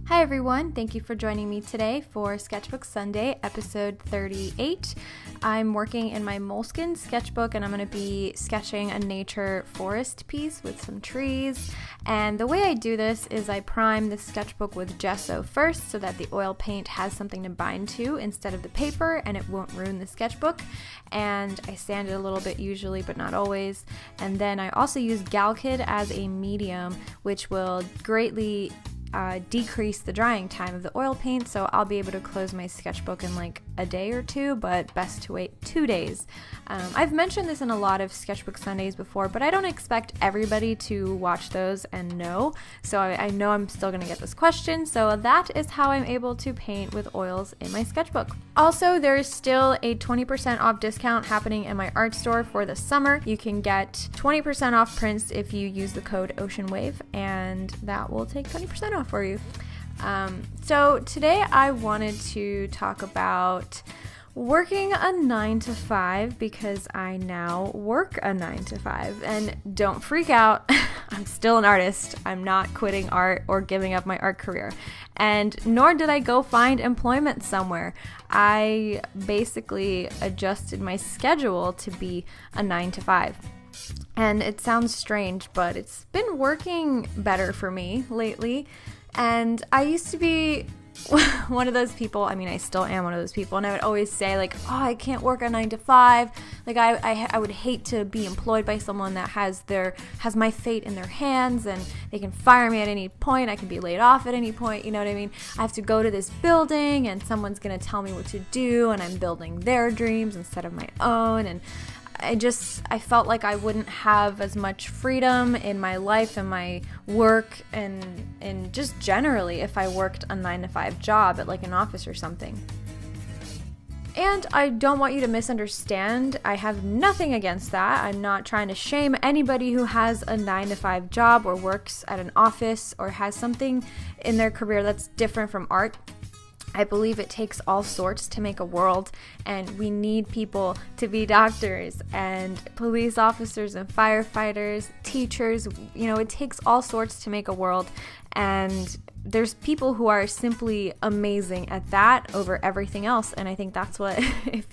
Hi everyone, thank you for joining me today for Sketchbook Sunday, episode 38. I'm working in my Moleskine sketchbook and I'm going to be sketching a nature forest piece with some trees. And the way I do this is I prime the sketchbook with gesso first so that the oil paint has something to bind to instead of the paper and it won't ruin the sketchbook. And I sand it a little bit usually, but not always. And then I also use Galkid as a medium, which will greatly decrease the drying time of the oil paint, so I'll be able to close my sketchbook in like a day or two, but best to wait 2 days. I've mentioned this in a lot of Sketchbook Sundays before, but I don't expect everybody to watch those and know, so I know I'm still going to get this question, so that is how I'm able to paint with oils in my sketchbook. Also, there is still a 20% off discount happening in my art store for the summer. You can get 20% off prints if you use the code OceanWave, and that will take 20% off for you. So today I wanted to talk about working a 9-to-5 because I now work a 9-to-5. And don't freak out, I'm still an artist. I'm not quitting art or giving up my art career. And nor did I go find employment somewhere. I basically adjusted my schedule to be a 9-to-5. And it sounds strange, but it's been working better for me lately. And I used to be one of those people, I mean, I still am one of those people, and I would always say, like, oh, I can't work a 9-to-5. Like, I would hate to be employed by someone that has my fate in their hands, and they can fire me at any point. I can be laid off at any point, you know what I mean? I have to go to this building, and someone's going to tell me what to do, and I'm building their dreams instead of my own, and I felt like I wouldn't have as much freedom in my life and my work and just generally if I worked a 9-to-5 job at like an office or something. And I don't want you to misunderstand. I have nothing against that. I'm not trying to shame anybody who has a 9-to-5 job or works at an office or has something in their career that's different from art. I believe it takes all sorts to make a world, and we need people to be doctors and police officers and firefighters, teachers. You know, it takes all sorts to make a world, and there's people who are simply amazing at that over everything else. And I think that's what,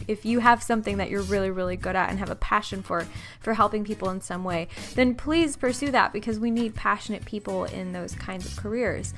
if you have something that you're really, really good at and have a passion for helping people in some way, then please pursue that, because we need passionate people in those kinds of careers.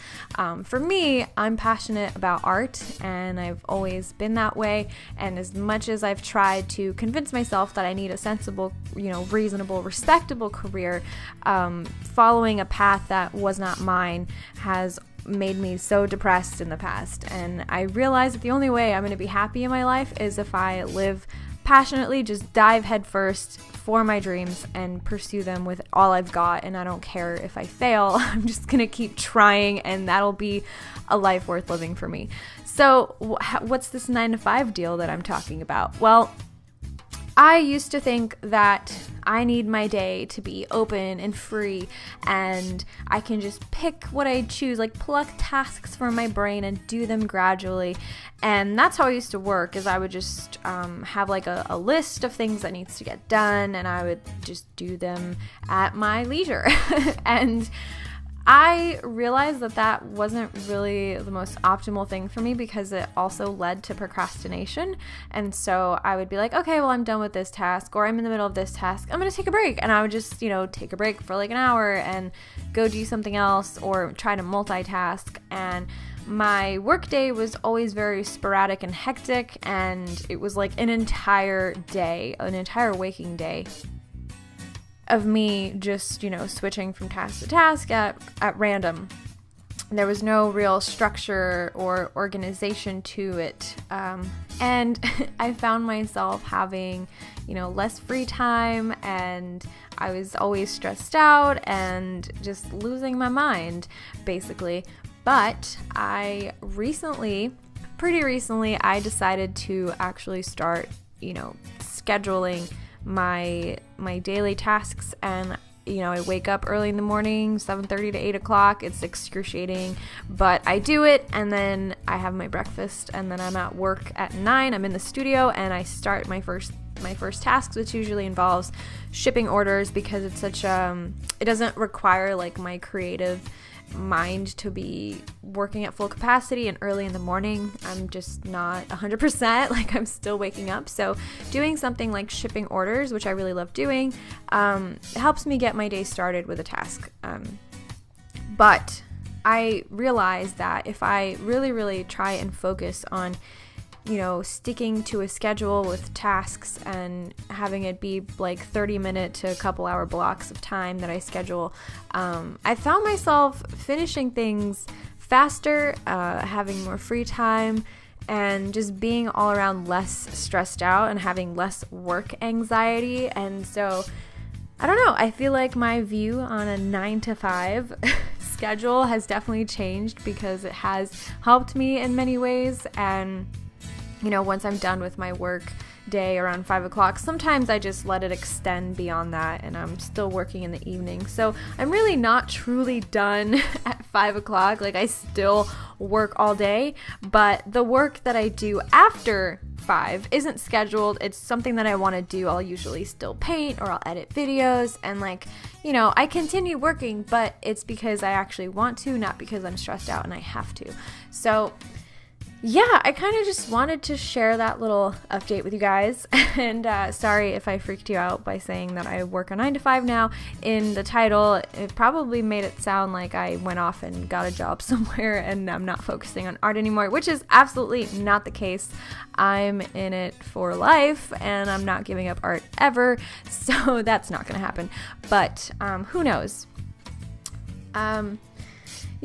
For me, I'm passionate about art, and I've always been that way. And as much as I've tried to convince myself that I need a sensible, reasonable, respectable career, following a path that was not mine has made me so depressed in the past. And I realized that the only way I'm going to be happy in my life is if I live passionately, just dive headfirst for my dreams and pursue them with all I've got. And I don't care if I fail. I'm just going to keep trying, and that'll be a life worth living for me. So what's this 9-to-5 deal that I'm talking about? Well, I used to think that I need my day to be open and free, and I can just pick what I choose, like pluck tasks from my brain and do them gradually. And that's how I used to work, is I would just have like a list of things that needs to get done, and I would just do them at my leisure. And I realized that wasn't really the most optimal thing for me, because it also led to procrastination. And so I would be like, okay, well, I'm done with this task, or I'm in the middle of this task, I'm going to take a break. And I would just, take a break for like an hour and go do something else or try to multitask. And my workday was always very sporadic and hectic, and it was like an entire waking day of me just, switching from task to task at random. There was no real structure or organization to it. And I found myself having, less free time, and I was always stressed out and just losing my mind, basically. But pretty recently, I decided to actually start, scheduling my daily tasks. And I wake up early in the morning, 7:30 to 8 o'clock. It's excruciating, but I do it, and then I have my breakfast, and then I'm at work at 9. I'm in the studio, and I start my first tasks, which usually involves shipping orders, because it's such it doesn't require like my creative mind to be working at full capacity and early in the morning. I'm just not 100%, like I'm still waking up. So doing something like shipping orders, which I really love doing, helps me get my day started with a task. But I realized that if I really try and focus on sticking to a schedule with tasks and having it be like 30-minute to a couple hour blocks of time that I schedule, I found myself finishing things faster, having more free time, and just being all around less stressed out and having less work anxiety. And so, I don't know, I feel like my view on a 9 to 5 schedule has definitely changed because it has helped me in many ways. And once I'm done with my work day around 5 o'clock, sometimes I just let it extend beyond that and I'm still working in the evening. So I'm really not truly done at 5 o'clock. Like, I still work all day, but the work that I do after 5 isn't scheduled. It's something that I want to do. I'll usually still paint or I'll edit videos and I continue working, but it's because I actually want to, not because I'm stressed out and I have to. So yeah, I kind of just wanted to share that little update with you guys. And sorry if I freaked you out by saying that I work a 9 to 5 now. In the title, it probably made it sound like I went off and got a job somewhere and I'm not focusing on art anymore, which is absolutely not the case. I'm in it for life and I'm not giving up art ever. So that's not going to happen. But who knows?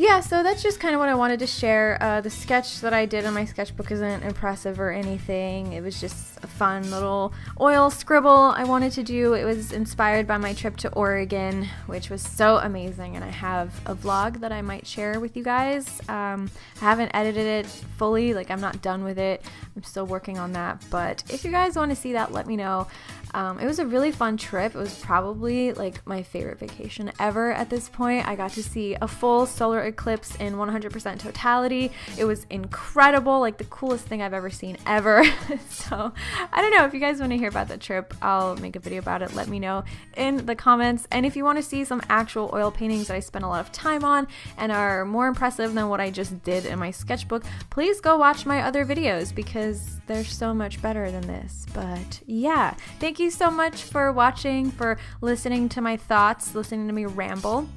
Yeah, so that's just kind of what I wanted to share. The sketch that I did on my sketchbook isn't impressive or anything. It was just a fun little oil scribble I wanted to do. It was inspired by my trip to Oregon, which was so amazing, and I have a vlog that I might share with you guys. I haven't edited it fully, like I'm not done with it. I'm still working on that, but if you guys want to see that, let me know. It was a really fun trip. It was probably like my favorite vacation ever at this point. I got to see a full solar eclipse in 100% totality. It was incredible, like the coolest thing I've ever seen ever. So I don't know, if you guys want to hear about that trip, I'll make a video about it. Let me know in the comments. And if you want to see some actual oil paintings that I spent a lot of time on and are more impressive than what I just did in my sketchbook, please go watch my other videos because they're so much better than this. But yeah, thank you so much for watching, for listening to my thoughts, listening to me ramble.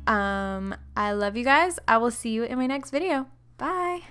I love you guys. I will see you in my next video. Bye.